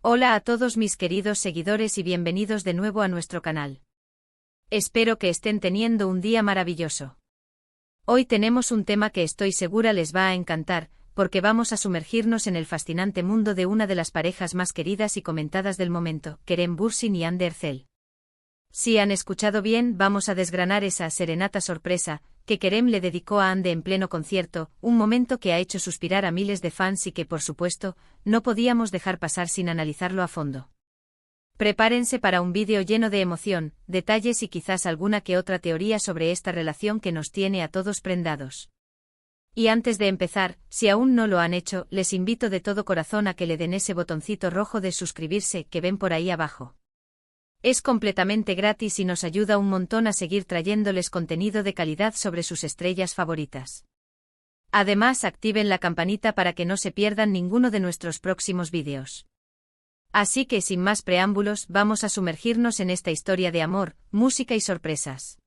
Hola a todos mis queridos seguidores y bienvenidos de nuevo a nuestro canal. Espero que estén teniendo un día maravilloso. Hoy tenemos un tema que estoy segura les va a encantar, porque vamos a sumergirnos en el fascinante mundo de una de las parejas más queridas y comentadas del momento, Kerem Bürsin y Hande Erçel. Si han escuchado bien, vamos a desgranar esa serenata sorpresa que Kerem le dedicó a Hande en pleno concierto, un momento que ha hecho suspirar a miles de fans y que, por supuesto, no podíamos dejar pasar sin analizarlo a fondo. Prepárense para un vídeo lleno de emoción, detalles y quizás alguna que otra teoría sobre esta relación que nos tiene a todos prendados. Y antes de empezar, si aún no lo han hecho, les invito de todo corazón a que le den ese botoncito rojo de suscribirse que ven por ahí abajo. Es completamente gratis y nos ayuda un montón a seguir trayéndoles contenido de calidad sobre sus estrellas favoritas. Además, activen la campanita para que no se pierdan ninguno de nuestros próximos vídeos. Así que sin más preámbulos, vamos a sumergirnos en esta historia de amor, música y sorpresas.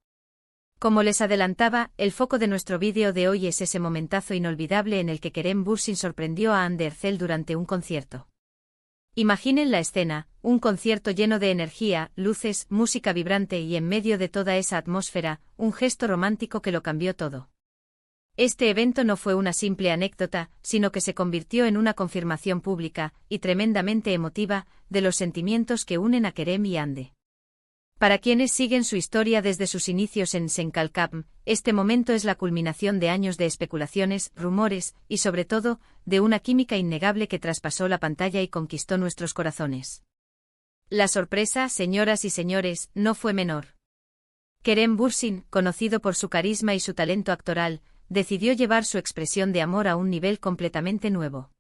Como les adelantaba, el foco de nuestro vídeo de hoy es ese momentazo inolvidable en el que Kerem Bürsin sorprendió a Hande Erçel durante un concierto. Imaginen la escena, un concierto lleno de energía, luces, música vibrante y en medio de toda esa atmósfera, un gesto romántico que lo cambió todo. Este evento no fue una simple anécdota, sino que se convirtió en una confirmación pública, y tremendamente emotiva, de los sentimientos que unen a Kerem y Hande. Para quienes siguen su historia desde sus inicios en Sen Kalkapm, este momento es la culminación de años de especulaciones, rumores, y sobre todo, de una química innegable que traspasó la pantalla y conquistó nuestros corazones. La sorpresa, señoras y señores, no fue menor. Kerem Bürsin, conocido por su carisma y su talento actoral, decidió llevar su expresión de amor a un nivel completamente nuevo.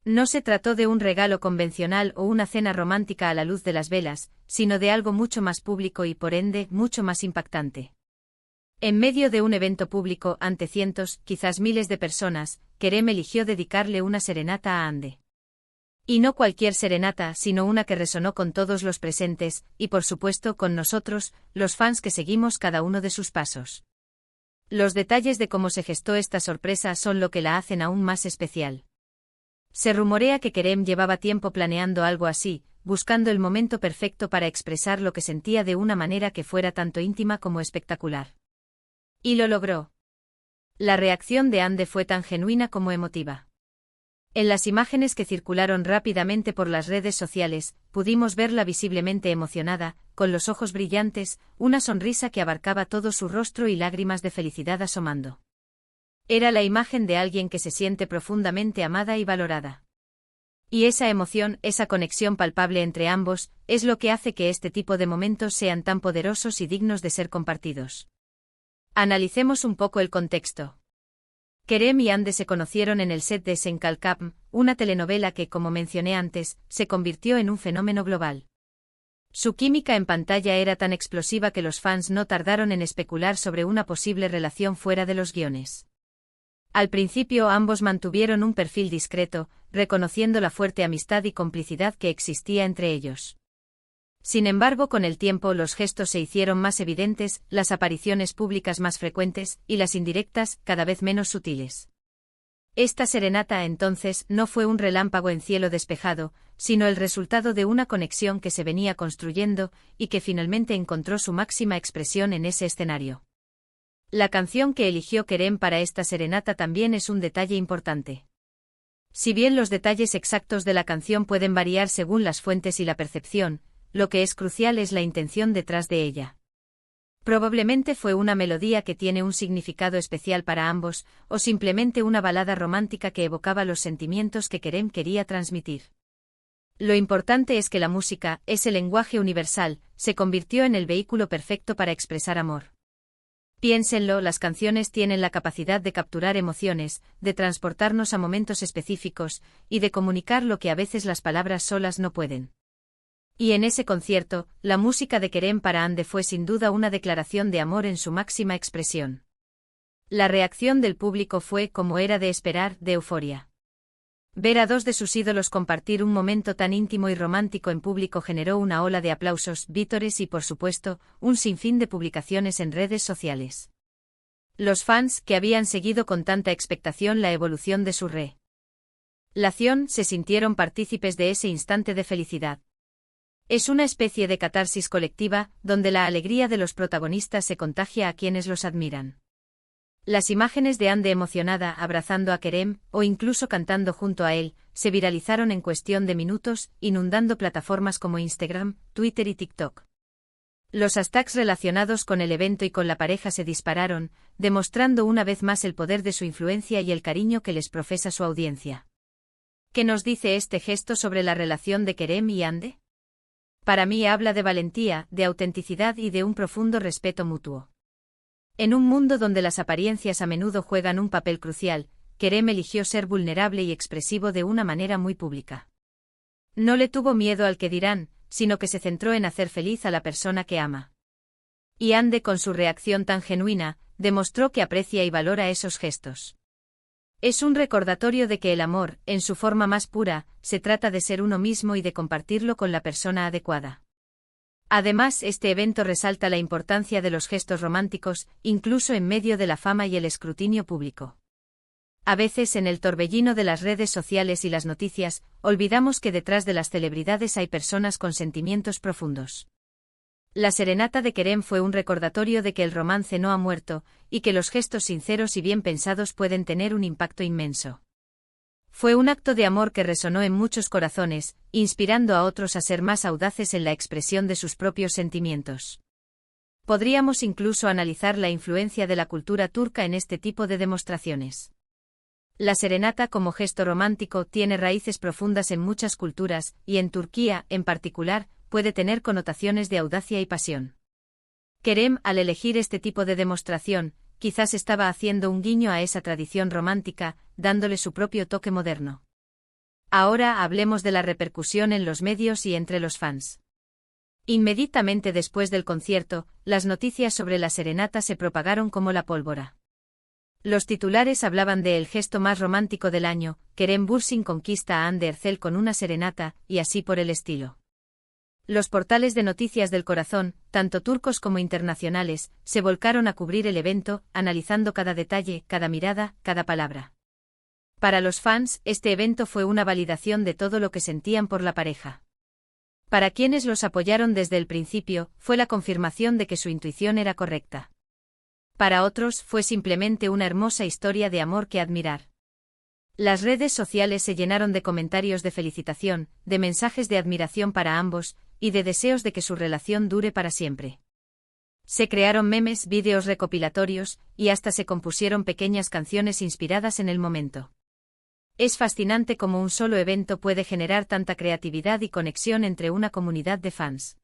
No se trató de un regalo convencional o una cena romántica a la luz de las velas, sino de algo mucho más público y por ende, mucho más impactante. En medio de un evento público ante cientos, quizás miles de personas, Kerem eligió dedicarle una serenata a Hande. Y no cualquier serenata, sino una que resonó con todos los presentes, y por supuesto con nosotros, los fans que seguimos cada uno de sus pasos. Los detalles de cómo se gestó esta sorpresa son lo que la hacen aún más especial. Se rumorea que Kerem llevaba tiempo planeando algo así, buscando el momento perfecto para expresar lo que sentía de una manera que fuera tanto íntima como espectacular. Y lo logró. La reacción de Hande fue tan genuina como emotiva. En las imágenes que circularon rápidamente por las redes sociales, pudimos verla visiblemente emocionada, con los ojos brillantes, una sonrisa que abarcaba todo su rostro y lágrimas de felicidad asomando. Era la imagen de alguien que se siente profundamente amada y valorada. Y esa emoción, esa conexión palpable entre ambos, es lo que hace que este tipo de momentos sean tan poderosos y dignos de ser compartidos. Analicemos un poco el contexto. Kerem y Hande se conocieron en el set de Sen Kalkapm, una telenovela que, como mencioné antes, se convirtió en un fenómeno global. Su química en pantalla era tan explosiva que los fans no tardaron en especular sobre una posible relación fuera de los guiones. Al principio ambos mantuvieron un perfil discreto, reconociendo la fuerte amistad y complicidad que existía entre ellos. Sin embargo, con el tiempo los gestos se hicieron más evidentes, las apariciones públicas más frecuentes, y las indirectas, cada vez menos sutiles. Esta serenata entonces no fue un relámpago en cielo despejado, sino el resultado de una conexión que se venía construyendo, y que finalmente encontró su máxima expresión en ese escenario. La canción que eligió Kerem para esta serenata también es un detalle importante. Si bien los detalles exactos de la canción pueden variar según las fuentes y la percepción, lo que es crucial es la intención detrás de ella. Probablemente fue una melodía que tiene un significado especial para ambos, o simplemente una balada romántica que evocaba los sentimientos que Kerem quería transmitir. Lo importante es que la música, ese lenguaje universal, se convirtió en el vehículo perfecto para expresar amor. Piénsenlo, las canciones tienen la capacidad de capturar emociones, de transportarnos a momentos específicos, y de comunicar lo que a veces las palabras solas no pueden. Y en ese concierto, la música de Kerem para Hande fue sin duda una declaración de amor en su máxima expresión. La reacción del público fue, como era de esperar, de euforia. Ver a dos de sus ídolos compartir un momento tan íntimo y romántico en público generó una ola de aplausos, vítores y, por supuesto, un sinfín de publicaciones en redes sociales. Los fans, que habían seguido con tanta expectación la evolución de su La Zion se sintieron partícipes de ese instante de felicidad. Es una especie de catarsis colectiva, donde la alegría de los protagonistas se contagia a quienes los admiran. Las imágenes de Ande emocionada abrazando a Kerem, o incluso cantando junto a él, se viralizaron en cuestión de minutos, inundando plataformas como Instagram, Twitter y TikTok. Los hashtags relacionados con el evento y con la pareja se dispararon, demostrando una vez más el poder de su influencia y el cariño que les profesa su audiencia. ¿Qué nos dice este gesto sobre la relación de Kerem y Ande? Para mí habla de valentía, de autenticidad y de un profundo respeto mutuo. En un mundo donde las apariencias a menudo juegan un papel crucial, Kerem eligió ser vulnerable y expresivo de una manera muy pública. No le tuvo miedo al que dirán, sino que se centró en hacer feliz a la persona que ama. Y Ande, con su reacción tan genuina, demostró que aprecia y valora esos gestos. Es un recordatorio de que el amor, en su forma más pura, se trata de ser uno mismo y de compartirlo con la persona adecuada. Además, este evento resalta la importancia de los gestos románticos, incluso en medio de la fama y el escrutinio público. A veces, en el torbellino de las redes sociales y las noticias, olvidamos que detrás de las celebridades hay personas con sentimientos profundos. La serenata de Kerem fue un recordatorio de que el romance no ha muerto, y que los gestos sinceros y bien pensados pueden tener un impacto inmenso. Fue un acto de amor que resonó en muchos corazones, inspirando a otros a ser más audaces en la expresión de sus propios sentimientos. Podríamos incluso analizar la influencia de la cultura turca en este tipo de demostraciones. La serenata como gesto romántico tiene raíces profundas en muchas culturas, y en Turquía, en particular, puede tener connotaciones de audacia y pasión. Kerem, al elegir este tipo de demostración, quizás estaba haciendo un guiño a esa tradición romántica, dándole su propio toque moderno. Ahora hablemos de la repercusión en los medios y entre los fans. Inmediatamente después del concierto, las noticias sobre la serenata se propagaron como la pólvora. Los titulares hablaban de el gesto más romántico del año, Kerem Bürsin conquista a Hande Erçel con una serenata, y así por el estilo. Los portales de noticias del corazón, tanto turcos como internacionales, se volcaron a cubrir el evento, analizando cada detalle, cada mirada, cada palabra. Para los fans, este evento fue una validación de todo lo que sentían por la pareja. Para quienes los apoyaron desde el principio, fue la confirmación de que su intuición era correcta. Para otros, fue simplemente una hermosa historia de amor que admirar. Las redes sociales se llenaron de comentarios de felicitación, de mensajes de admiración para ambos, y de deseos de que su relación dure para siempre. Se crearon memes, vídeos recopilatorios, y hasta se compusieron pequeñas canciones inspiradas en el momento. Es fascinante cómo un solo evento puede generar tanta creatividad y conexión entre una comunidad de fans.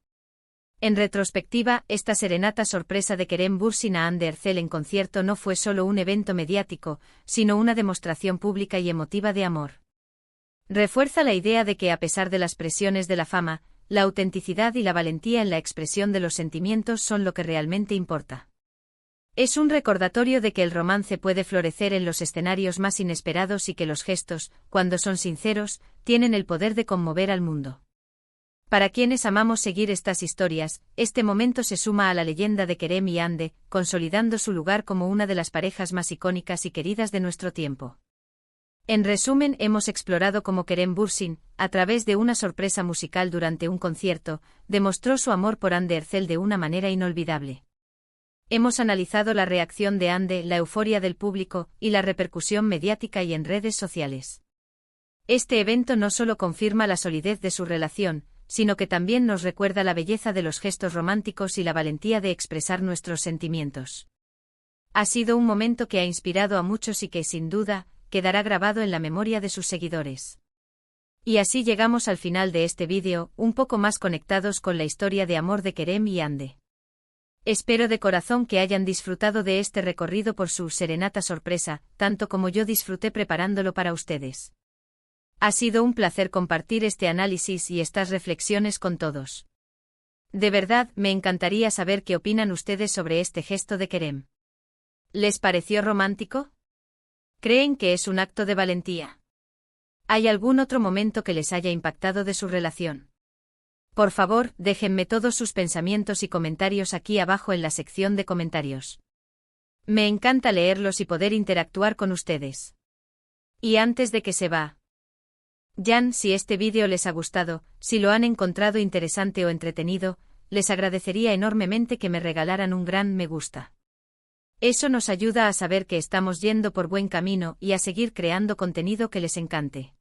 En retrospectiva, esta serenata sorpresa de Kerem Bürsin a Hande Erçel en concierto no fue solo un evento mediático, sino una demostración pública y emotiva de amor. Refuerza la idea de que a pesar de las presiones de la fama, la autenticidad y la valentía en la expresión de los sentimientos son lo que realmente importa. Es un recordatorio de que el romance puede florecer en los escenarios más inesperados y que los gestos, cuando son sinceros, tienen el poder de conmover al mundo. Para quienes amamos seguir estas historias, este momento se suma a la leyenda de Kerem y Hande, consolidando su lugar como una de las parejas más icónicas y queridas de nuestro tiempo. En resumen, hemos explorado cómo Kerem Bürsin, a través de una sorpresa musical durante un concierto, demostró su amor por Hande Erçel de una manera inolvidable. Hemos analizado la reacción de Hande, la euforia del público, y la repercusión mediática y en redes sociales. Este evento no solo confirma la solidez de su relación, sino que también nos recuerda la belleza de los gestos románticos y la valentía de expresar nuestros sentimientos. Ha sido un momento que ha inspirado a muchos y que, sin duda, quedará grabado en la memoria de sus seguidores. Y así llegamos al final de este vídeo, un poco más conectados con la historia de amor de Kerem y Hande. Espero de corazón que hayan disfrutado de este recorrido por su serenata sorpresa, tanto como yo disfruté preparándolo para ustedes. Ha sido un placer compartir este análisis y estas reflexiones con todos. De verdad, me encantaría saber qué opinan ustedes sobre este gesto de Kerem. ¿Les pareció romántico? ¿Creen que es un acto de valentía? ¿Hay algún otro momento que les haya impactado de su relación? Por favor, déjenme todos sus pensamientos y comentarios aquí abajo en la sección de comentarios. Me encanta leerlos y poder interactuar con ustedes. Y antes de que se va, Jan, si este vídeo les ha gustado, si lo han encontrado interesante o entretenido, les agradecería enormemente que me regalaran un gran me gusta. Eso nos ayuda a saber que estamos yendo por buen camino y a seguir creando contenido que les encante.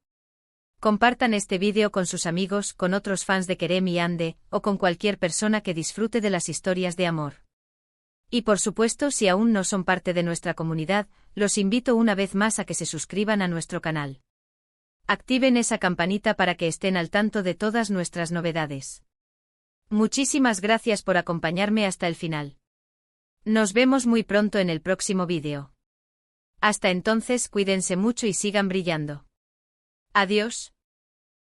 Compartan este vídeo con sus amigos, con otros fans de Kerem y Ande, o con cualquier persona que disfrute de las historias de amor. Y por supuesto, si aún no son parte de nuestra comunidad, los invito una vez más a que se suscriban a nuestro canal. Activen esa campanita para que estén al tanto de todas nuestras novedades. Muchísimas gracias por acompañarme hasta el final. Nos vemos muy pronto en el próximo vídeo. Hasta entonces, cuídense mucho y sigan brillando. Adiós.